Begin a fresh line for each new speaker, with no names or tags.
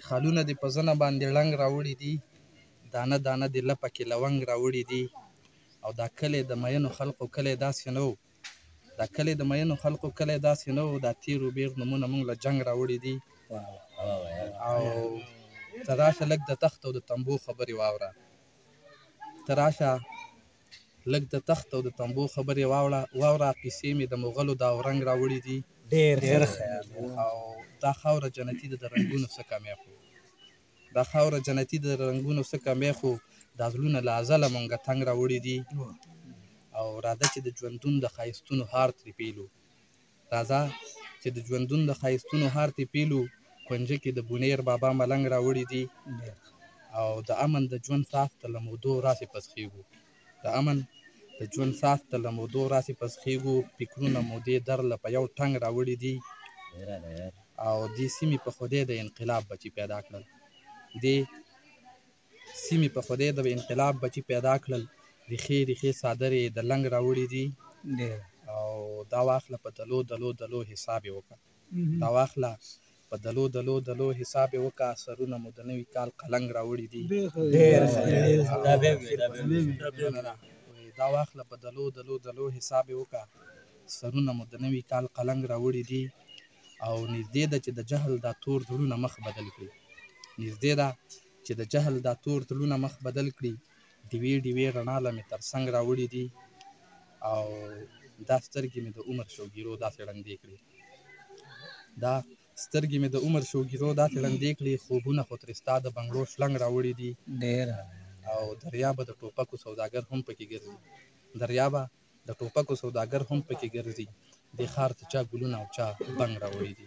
خالونه دې په زنه باندې ړنګ راوړي دي، دانه دانه دې لپه کې لونګ راوړي دي. او دا کلی د مینو خلقو کلی داسې نه و، دا کلی د مینو خلقو کلی داسې نه و. دا تیرو بیغ نومونه موږ له جنګ راوړي دي. او ته راشه لږ د تخت او د تنبو خبرې واوره، ته راشه لږ د تخت او د تنبو خبرې واوره. قیسې مې د مغلو د اورنګ راوړي دي. ډېر او دا خاوره جنتي ده د رنګونو څه کمی خو، دا خاوره جنتي ده د رنګونو څه کمی خو. دا زړونه له ازله مونږه تنګ راوړي دي. او راځه چې د ژوندون د ښایستونو هار ترې پیلو، راځه چې د ژوندون د ښایستونو هار ترې پیلو. کونجه کې د بونیر بابا ملنګ راوړي دي. او د امن د ژوند ساز ته له مودو راسې پسخېږو، د امن د ژوند ساز ته له مودو راسې پسخېږو. فکرونه مو دې درله په یو ټنګ راوړي دي. او دې سیمې په خدای د انقلاب بچي پیدا کړل، دې سیمې په خدای د انقلاب بچي پیدا کړل. ریښې ریښې څادرې د لنګ راوړي دي. او دا واخله په دلو دلو دلو حساب یې وکړه، دا واخله په دلو دلو دلو حساب یې وکړه. سرونه مو د نوي کال قلنګ راوړي دي. دا واخله په دلو دلو دلو حساب یې وکړه. سرونه مو د نوي کال قلنګ راوړي دي. او نږدې ده چې د جهل دا تور زړونه مخ بدل کړي، نږدې ده چې د جهل دا تور زړونه مخ بدل کړي. ډیوې ډیوې رڼا له مې تر څنګ راوړي دي. او دا سترګې مې د عمر شوګیرو داسې ړندې کړي، دا سترګې مې د عمر شوګیرو داسې ړندې کړي. خوبونه خو ترې ستا د بنګړو شلنګ راوړي دي. او دریابه د ټوپکو سوداګر هم پکې ګرځي، دریابه د ټوپکو سوداګر هم پکې ګرځي. دې ښار ته چا ګلونه او چا بنګ راوړي دي.